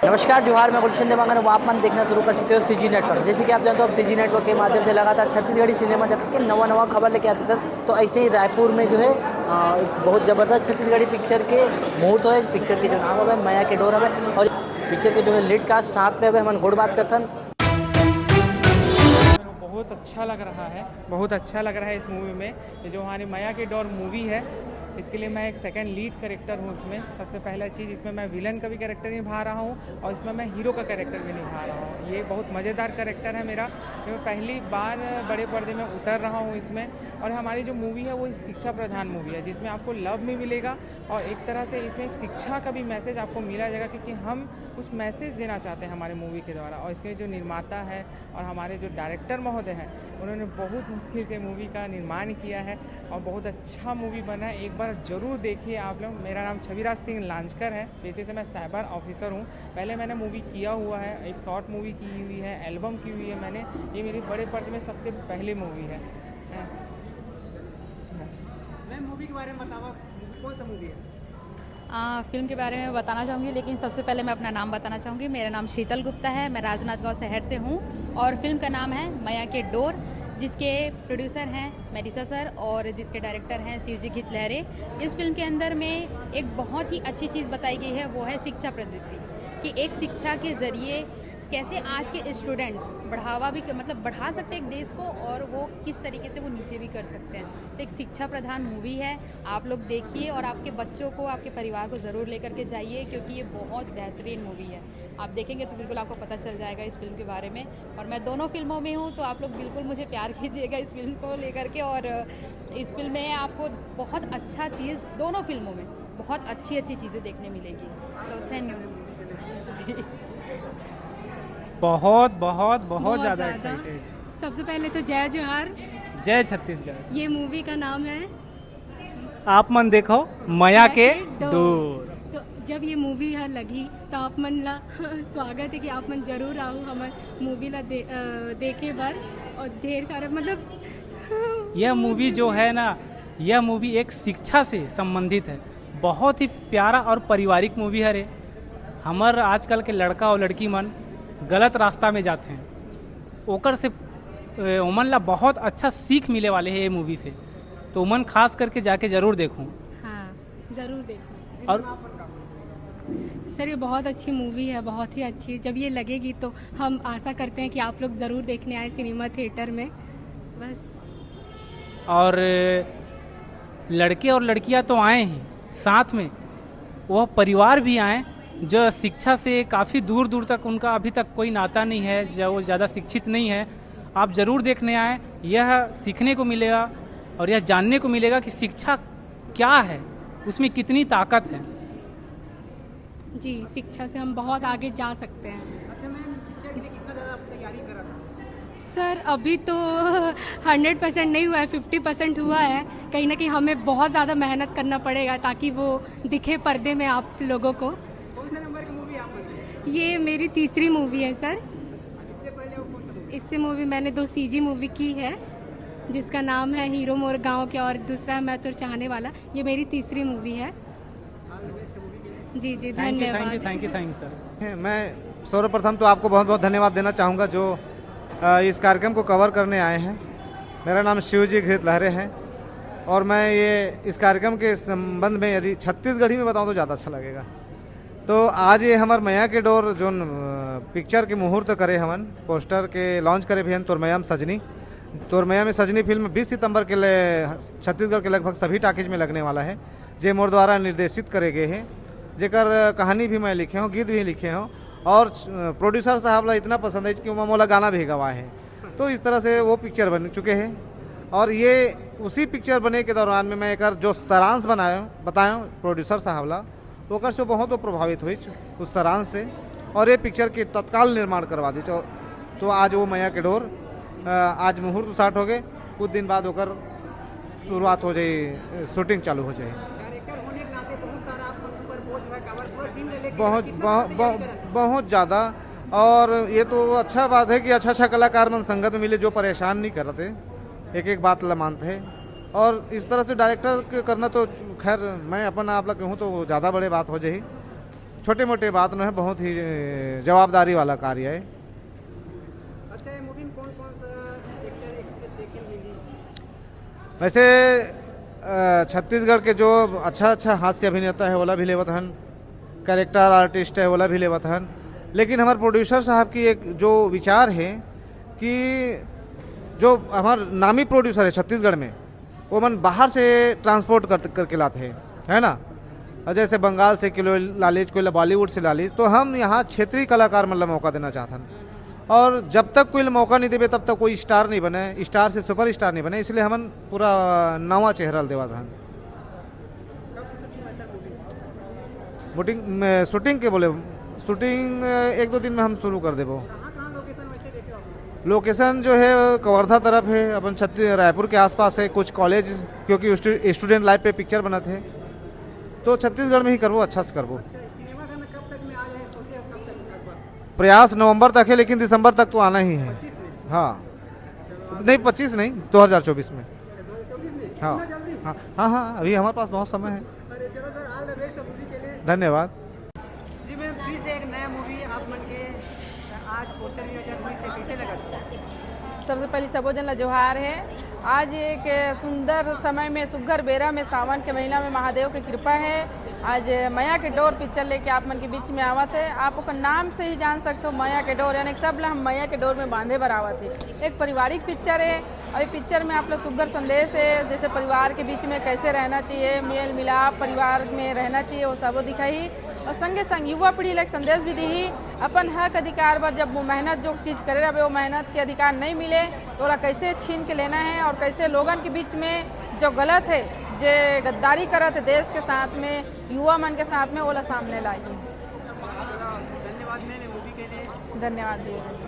नमस्कार जोहार, मैं गुलशन देवांगन। आप मन देखना शुरू कर चुके हो सीजी नेटवर्क। जैसे कि आप जानते हो, अब सीजी नेटवर्क के माध्यम से लगातार छत्तीसगढ़ी सिनेमा जब के नवा खबर लेके आते थे, तो ऐसे ही रायपुर में जो है एक बहुत ज़बरदस्त छत्तीसगढ़ी पिक्चर के मुहूर्त है। पिक्चर के जो नाम है माया के डोर है, और पिक्चर के जो है लीड कास्ट साथ में हम गुड़ बात करते हैं। बहुत अच्छा लग रहा है, बहुत अच्छा लग रहा है इस मूवी में। ये जो हमारी माया के डोर मूवी है, इसके लिए मैं एक सेकंड लीड कैरेक्टर हूँ इसमें। सबसे पहला चीज़, इसमें मैं विलन का भी कैरेक्टर निभा रहा हूँ और इसमें मैं हीरो का कैरेक्टर भी निभा रहा हूँ। ये बहुत मज़ेदार कैरेक्टर है मेरा। मैं पहली बार बड़े पर्दे में उतर रहा हूँ इसमें। और हमारी जो मूवी है वो शिक्षा प्रधान मूवी है, जिसमें आपको लव भी मिलेगा और एक तरह से इसमें एक शिक्षा का भी मैसेज आपको मिला जाएगा, क्योंकि हम कुछ मैसेज देना चाहते हैं हमारे मूवी के द्वारा। और इसके जो निर्माता है और हमारे जो डायरेक्टर महोदय हैं, उन्होंने बहुत मुश्किल से मूवी का निर्माण किया है और बहुत अच्छा मूवी बना है। एक बार ज़रूर देखिए आप लोग। मेरा नाम छविराज सिंह लांजकर है। जैसे से मैं साइबर ऑफिसर हूँ। पहले मैंने मूवी किया हुआ है, एक शॉर्ट मूवी की हुई है, एल्बम की हुई है मैंने। ये मेरी बड़े पर्दे में सबसे पहली मूवी है। मैं मूवी के बारे में बतावा, कौन सा मूवी है? फिल्म के बारे में बताना चाहूँगी, लेकिन सबसे पहले मैं अपना नाम बताना चाहूँगी। मेरा नाम शीतल गुप्ता है, मैं राजनांदगांव शहर से हूँ और फिल्म का नाम है माया के डोर, जिसके प्रोड्यूसर हैं मेडिसा सर और जिसके डायरेक्टर हैं शिवजी घित लहरे। इस फिल्म के अंदर में एक बहुत ही अच्छी चीज़ बताई गई है, वो है शिक्षा पद्धति, कि एक शिक्षा के ज़रिए कैसे आज के स्टूडेंट्स बढ़ावा भी मतलब बढ़ा सकते हैं एक देश को, और वो किस तरीके से वो नीचे भी कर सकते हैं। तो एक शिक्षा प्रधान मूवी है, आप लोग देखिए और आपके बच्चों को, आपके परिवार को ज़रूर लेकर के जाइए, क्योंकि ये बहुत बेहतरीन मूवी है। आप देखेंगे तो बिल्कुल आपको पता चल जाएगा इस फिल्म के बारे में। और मैं दोनों फिल्मों में हूँ, तो आप लोग बिल्कुल मुझे प्यार कीजिएगा इस फिल्म को लेकर के। और इस फिल्म में आपको बहुत अच्छा चीज़, दोनों फिल्मों में बहुत अच्छी चीज़ें देखने मिलेगी। तो थैंक यू जी। बहुत ज़्यादा एक्साइटेड। सबसे पहले तो जय जोहार, जय छत्तीसगढ़। ये मूवी का नाम है आप मन देखो माया के डोर। तो जब ये मूवी लगी तो आप मन ला स्वागत है कि आप मन जरूर आओ हमार मूवी ला देखे बर। और ढेर सारे मतलब यह मूवी जो है ना, यह मूवी एक शिक्षा से संबंधित है। बहुत ही प्यारा और पारिवारिक मूवी है रे। हमार आजकल के लड़का और लड़की मन गलत रास्ता में जाते हैं, ओकर से ओमन ला बहुत अच्छा सीख मिले वाले है ये मूवी से। तो ओमन खास करके जाके जरूर देखूं। हाँ, ज़रूर देखो। और सर ये बहुत अच्छी मूवी है, बहुत ही अच्छी। जब ये लगेगी तो हम आशा करते हैं कि आप लोग ज़रूर देखने आए सिनेमा थिएटर में। बस। और लड़के और लड़कियां तो आए हैं, साथ में वह परिवार भी आए जो शिक्षा से काफ़ी दूर दूर तक उनका अभी तक कोई नाता नहीं है, जो वो ज़्यादा शिक्षित नहीं है। आप ज़रूर देखने आए, यह सीखने को मिलेगा और यह जानने को मिलेगा कि शिक्षा क्या है, उसमें कितनी ताकत है। जी, शिक्षा से हम बहुत आगे जा सकते हैं। अच्छा मैम, पिक्चर के लिए कितना ज़्यादा आप तैयारी कर रहा था? सर अभी तो 100% नहीं हुआ है, 50% हुआ है। कहीं ना कहीं हमें बहुत ज़्यादा मेहनत करना पड़ेगा ताकि वो दिखे पर्दे में आप लोगों को। कौन सा नंबर की मूवी आप बनी? ये मेरी तीसरी मूवी है सर। इससे पहले और कौन सा मूवी? इससे मूवी मैंने 2 सीजी मूवी की है, जिसका नाम है हीरो मोर गांव के, और दूसरा है मैं तो चाहने वाला। ये मेरी तीसरी मूवी है। जी जी, धन्यवाद। Thank you sir. मैं सर्वप्रथम तो आपको बहुत बहुत धन्यवाद देना चाहूँगा जो इस कार्यक्रम को कवर करने आए हैं। मेरा नाम शिवजी घित लहरे है और मैं ये इस कार्यक्रम के संबंध में यदि छत्तीसगढ़ी में बताऊँ तो ज़्यादा अच्छा लगेगा। तो आज ये हमार माया के डोर जो पिक्चर के मुहूर्त करे हमन, पोस्टर के लॉन्च करे भी हम तोरमैया में सजनी। तोरमैया में सजनी फिल्म 20 सितंबर के लिए छत्तीसगढ़ के लगभग सभी टाकीज में लगने वाला है, जे मोर द्वारा निर्देशित करे गए हैं, जेकर कहानी भी मैं लिखे हूँ, गीत भी लिखे हूँ और प्रोड्यूसर साहब ला इतना पसंद है कि मोला गाना भी गवाए हैं। तो इस तरह से वो पिक्चर बन चुके हैं और ये उसी पिक्चर बने के दौरान में मैं एक जो सारांश बताया प्रोड्यूसर साहब ला, ओकर से बहुत प्रभावित हुई उस सारांश से और ये पिक्चर के तत्काल निर्माण करवा दी। तो आज वो माया के डोर आज मुहूर्त स्टार्ट हो गए, कुछ दिन बाद होकर शुरुआत हो जाए, शूटिंग चालू हो जाए। डायरेक्टर होने के नाते बहुत सारा आप ऊपर बोझ है, कवर पूरा टीम ले लेके बहुत ज़्यादा। और ये तो अच्छा बात है कि अच्छा कलाकार मन संगत में मिले जो परेशान नहीं करते, एक एक बात ला मानते हैं। और इस तरह से डायरेक्टर के करना तो खैर मैं अपन आप ला कहूँ तो ज़्यादा बड़े बात हो जाए। छोटे मोटे बात न है, बहुत ही जवाबदारी वाला कार्य है। अच्छा, ये मूवी में कौन कौन सा एक्टर एक्ट्रेस देखने मिली? वैसे छत्तीसगढ़ के जो अच्छा अच्छा हास्य अभिनेता है ओला भी लेवत हन, कैरेक्टर आर्टिस्ट है ओला भी लेवत हन, लेकिन हमारे प्रोड्यूसर साहब की एक जो विचार है कि जो हमारे नामी प्रोड्यूसर है छत्तीसगढ़ में वो मन बाहर से ट्रांसपोर्ट करके लाते हैं, है ना। जैसे बंगाल से कोई लालिज, कोई बॉलीवुड से लालिज, तो हम यहाँ क्षेत्रीय कलाकार मतलब मौका देना चाहते हैं। और जब तक कोई मौका नहीं देवे तब तक कोई स्टार नहीं बने, स्टार से सुपर स्टार नहीं बने, इसलिए हम पूरा नवा चेहरा देवा था। शूटिंग के बोले शूटिंग 1-2 दिन में हम शुरू कर देबो। कहाँ लोकेशन वैसे देखे आप? लोकेशन जो है कवर्धा तरफ है, अपन रायपुर के आसपास है, कुछ कॉलेज क्योंकि स्टूडेंट लाइफ पे पिक्चर बना थे, तो छत्तीसगढ़ में ही करबो, अच्छा से करबो। सिनेमा घर में कब तक में आ जाए सोचे, अब कब तक लगभग? प्रयास नवंबर तक है, लेकिन दिसंबर तक तो आना ही है। 25 में? हाँ नहीं 25 नहीं, 2024 में। 2024 में? हाँ इतना जल्दी? हाँ हाँ हाँ, अभी हमारे पास बहुत समय है। अरे चलो sir, all the best movie के लिए। धन्यवाद। जी मैम, फिर से एक नया मूवी आप मन के आज पोस्टर में कैसे लगा? सबसे पहले सबो जन ला जोहार है। आज एक सुंदर समय में, सुघर बेरा में, सावन के महीना में महादेव की कृपा है। आज माया के डोर पिक्चर लेके आप मन के बीच में आवत है। आप ओकर नाम से ही जान सकते हो, माया के डोर, यानी सब ला हम माया के डोर में बांधे बर आवत है। एक पारिवारिक पिक्चर है और ये पिक्चर में आप लोग सुघर संदेश है, जैसे परिवार के बीच में कैसे रहना चाहिए, मेल मिलाप परिवार में रहना चाहिए, वो सबो दिखाई। और संगे संग युवा पीढ़ी ला संदेश भी दी, अपन हक अधिकार पर जब वो मेहनत जो चीज़ करे रहे वो मेहनत के अधिकार नहीं मिले तो ओला कैसे छीन के लेना है, और कैसे लोगन के बीच में जो गलत है, जो गद्दारी करत है देश के साथ में, युवा मन के साथ में, ओला सामने लाई। धन्यवाद मैम मूवी के लिए। धन्यवाद भैया।